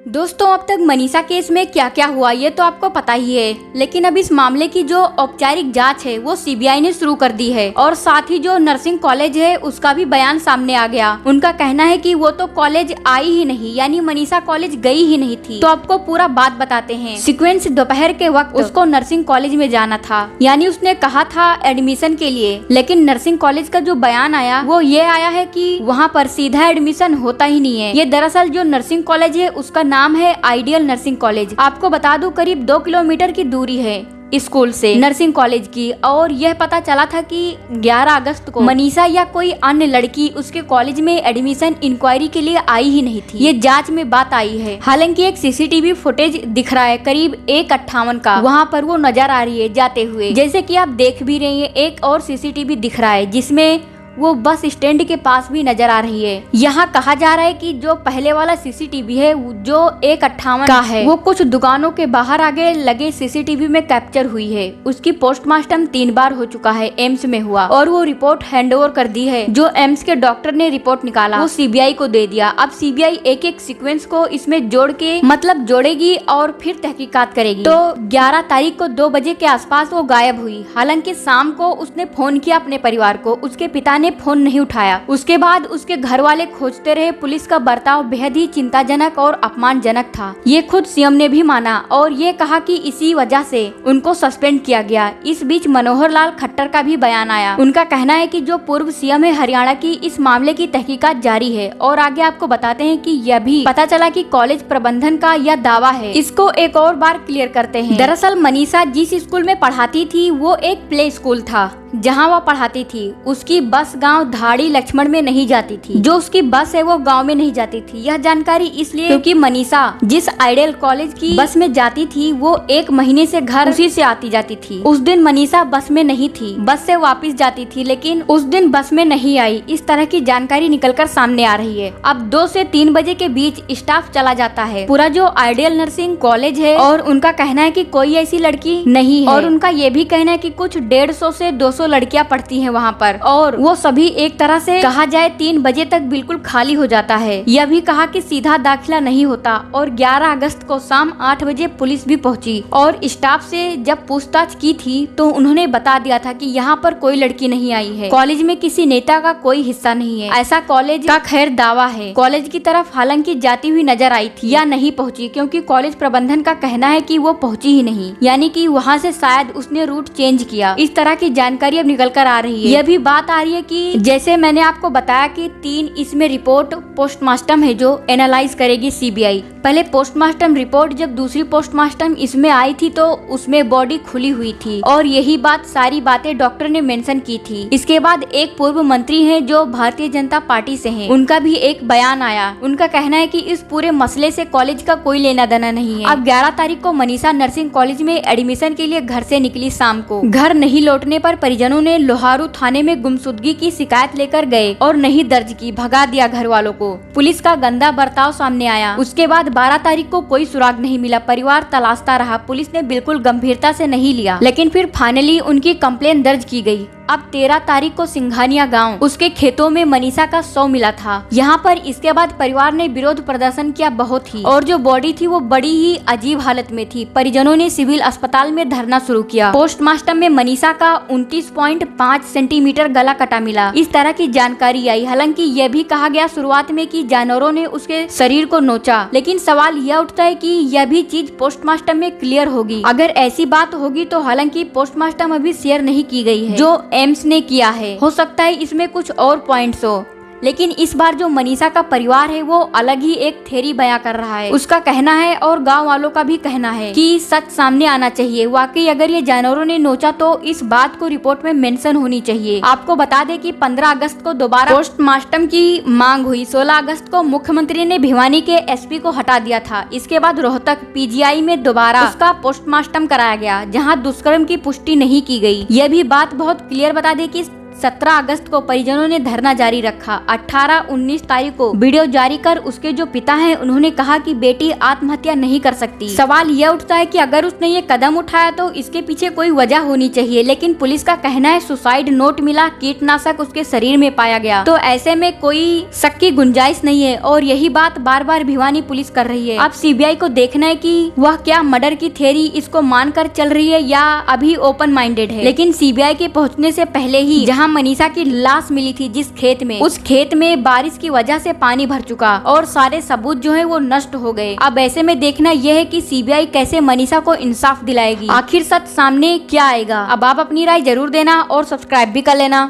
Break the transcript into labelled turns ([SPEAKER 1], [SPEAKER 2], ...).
[SPEAKER 1] दोस्तों, अब तक मनीषा केस में क्या क्या हुआ ये तो आपको पता ही है, लेकिन अब इस मामले की जो औपचारिक जांच है वो सीबीआई ने शुरू कर दी है और साथ ही जो नर्सिंग कॉलेज है उसका भी बयान सामने आ गया। उनका कहना है कि वो तो कॉलेज आई ही नहीं, यानी मनीषा कॉलेज गई ही नहीं थी। तो आपको पूरा बात बताते हैं। सीक्वेंस दोपहर के वक्त उसको नर्सिंग कॉलेज में जाना था, यानी उसने कहा था एडमिशन के लिए, लेकिन नर्सिंग कॉलेज का जो बयान आया वो ये आया है कि वहाँ पर सीधा एडमिशन होता ही नहीं है। ये दरअसल जो नर्सिंग कॉलेज है उसका नाम है आइडियल नर्सिंग कॉलेज। आपको बता दूं करीब 2 किलोमीटर की दूरी है स्कूल से नर्सिंग कॉलेज की। और यह पता चला था कि 11 अगस्त को मनीषा या कोई अन्य लड़की उसके कॉलेज में एडमिशन इंक्वायरी के लिए आई ही नहीं थी। ये जांच में बात आई है। हालांकि एक सीसीटीवी फुटेज दिख रहा है करीब 1:58 का, वहाँ पर वो नजर आ रही है जाते हुए, जैसे कि आप देख भी रहे हैं। एक और सीसीटीवी दिख रहा है जिसमें वो बस स्टैंड के पास भी नजर आ रही है। यहाँ कहा जा रहा है कि जो पहले वाला सीसीटीवी है जो 1:58 का है वो कुछ दुकानों के बाहर आगे लगे सीसीटीवी में कैप्चर हुई है। उसकी पोस्टमार्टम 3 बार हो चुका है, एम्स में हुआ, और वो रिपोर्ट हैंडओवर कर दी है। जो एम्स के डॉक्टर ने रिपोर्ट निकाला वो सीबीआई को दे दिया। अब सीबीआई एक एक सीक्वेंस को इसमें जोड़ के मतलब जोड़ेगी और फिर तहकीकात करेगी। तो 11 तारीख को 2 बजे के आसपास वो गायब हुई। हालांकि शाम को उसने फोन किया अपने परिवार को, उसके पिता ने फोन नहीं उठाया। उसके बाद उसके घर वाले खोजते रहे। पुलिस का बर्ताव बेहद ही चिंताजनक और अपमानजनक था, ये खुद सीएम ने भी माना और ये कहा कि इसी वजह से उनको सस्पेंड किया गया। इस बीच मनोहर लाल खट्टर का भी बयान आया। उनका कहना है कि जो पूर्व सीएम है हरियाणा की, इस मामले की तहकीकात जारी है। और आगे आपको बताते हैं कि यह भी पता चला कि कॉलेज प्रबंधन का यह दावा है। इसको एक और बार क्लियर करते हैं। दरअसल मनीषा जिस स्कूल में पढ़ाती थी वो एक प्ले स्कूल था जहां वो पढ़ाती थी। उसकी बस गांव धाड़ी लक्ष्मण में नहीं जाती थी, जो उसकी बस है वो गांव में नहीं जाती थी। यह जानकारी इसलिए क्योंकि मनीषा जिस आइडियल कॉलेज की बस में जाती थी वो 1 महीने से घर उसी से आती जाती थी। उस दिन मनीषा बस में नहीं थी, बस से वापस जाती थी, लेकिन उस दिन बस में नहीं आई। इस तरह की जानकारी निकलकर सामने आ रही है। अब 2 से 3 बजे के बीच स्टाफ चला जाता है पूरा जो आइडियल नर्सिंग कॉलेज है, और उनका कहना है कि कोई ऐसी लड़की नहीं है। और उनका ये भी कहना है कि कुछ 150 से 200 लड़कियां पढ़ती हैं वहाँ पर, और वो सभी एक तरह से कहा जाए 3 बजे तक बिल्कुल खाली हो जाता है। यह भी कहा कि सीधा दाखिला नहीं होता। और 11 अगस्त को शाम 8 बजे पुलिस भी पहुंची और स्टाफ से जब पूछताछ की थी तो उन्होंने बता दिया था कि यहाँ पर कोई लड़की नहीं आई है, कॉलेज में किसी नेता का कोई हिस्सा नहीं है, ऐसा कॉलेज का खैर दावा है। कॉलेज की तरफ हालांकि जाती हुई नजर आई थी या नहीं पहुँची, क्योंकि कॉलेज प्रबंधन का कहना है कि वो पहुँची ही नहीं, यानी कि वहाँ से शायद उसने रूट चेंज किया। इस तरह की जानकारी अब निकल कर आ रही है। यह भी बात आ रही है कि जैसे मैंने आपको बताया कि 3 इसमें रिपोर्ट पोस्टमार्टम है जो एनालाइज करेगी सीबीआई। पहले पोस्टमार्टम रिपोर्ट, जब दूसरी पोस्टमार्टम इसमें आई थी तो उसमें बॉडी खुली हुई थी, और यही बात सारी बातें डॉक्टर ने मेंशन की थी। इसके बाद एक पूर्व मंत्री हैं जो भारतीय जनता पार्टी से हैं, उनका भी एक बयान आया। उनका कहना है कि इस पूरे मसले से कॉलेज का कोई लेना देना नहीं है। अब 11 तारीख को मनीषा नर्सिंग कॉलेज में एडमिशन के लिए घर से निकली। शाम को घर नहीं लौटने पर परिजनों ने लोहारू थाने में गुमशुदगी की शिकायत लेकर गए और नहीं दर्ज की, भगा दिया घर वालों को। पुलिस का गंदा बर्ताव सामने आया। उसके बाद 12 तारीख को कोई सुराग नहीं मिला। परिवार तलाशता रहा। पुलिस ने बिल्कुल गंभीरता से नहीं लिया, लेकिन फिर फाइनली उनकी कंप्लेन दर्ज की गई। अब 13 तारीख को सिंघानिया गांव उसके खेतों में मनीषा का शव मिला था। यहाँ पर इसके बाद परिवार ने विरोध प्रदर्शन किया बहुत ही, और जो बॉडी थी वो बड़ी ही अजीब हालत में थी। परिजनों ने सिविल अस्पताल में धरना शुरू किया। पोस्टमार्टम में मनीषा का 29.5 सेंटीमीटर गला कटा मिला, इस तरह की जानकारी आई। हालांकि यह भी कहा गया शुरुआत में कि जानवरों ने उसके शरीर को नोचा, लेकिन सवाल यह उठता है कि यह भी चीज पोस्टमार्टम में क्लियर होगी। अगर ऐसी बात होगी तो हालांकि पोस्टमार्टम अभी शेयर नहीं की गई है जो एम्स ने किया है। हो सकता है इसमें कुछ और पॉइंट्स हो, लेकिन इस बार जो मनीषा का परिवार है वो अलग ही एक थ्योरी बयां कर रहा है। उसका कहना है और गांव वालों का भी कहना है कि सच सामने आना चाहिए। वाकई अगर ये जानवरों ने नोचा तो इस बात को रिपोर्ट में मेंशन होनी चाहिए। आपको बता दें कि 15 अगस्त को दोबारा पोस्टमार्टम की मांग हुई। 16 अगस्त को मुख्यमंत्री ने भिवानी के एसपी को हटा दिया था। इसके बाद रोहतक पीजीआई में दोबारा उसका पोस्टमार्टम कराया गया, जहाँ दुष्कर्म की पुष्टि नहीं की गई। यह भी बात बहुत क्लियर बता दे कि 17 अगस्त को परिजनों ने धरना जारी रखा। 18-19 तारीख को वीडियो जारी कर उसके जो पिता हैं उन्होंने कहा कि बेटी आत्महत्या नहीं कर सकती। सवाल यह उठता है कि अगर उसने ये कदम उठाया तो इसके पीछे कोई वजह होनी चाहिए, लेकिन पुलिस का कहना है सुसाइड नोट मिला, कीटनाशक उसके शरीर में पाया गया, तो ऐसे में कोई शक की गुंजाइश नहीं है। और यही बात बार बार भिवानी पुलिस कर रही है। अब सीबीआई को देखना है कि वह क्या मर्डर की थ्योरी इसको मानकर चल रही है या अभी ओपन माइंडेड है। लेकिन सीबीआई के पहुंचने से पहले ही जहां मनीषा की लाश मिली थी जिस खेत में, उस खेत में बारिश की वजह से पानी भर चुका और सारे सबूत जो है वो नष्ट हो गए। अब ऐसे में देखना यह है कि सीबीआई कैसे मनीषा को इंसाफ दिलाएगी, आखिर सच सामने क्या आएगा। अब आप अपनी राय जरूर देना और सब्सक्राइब भी कर लेना।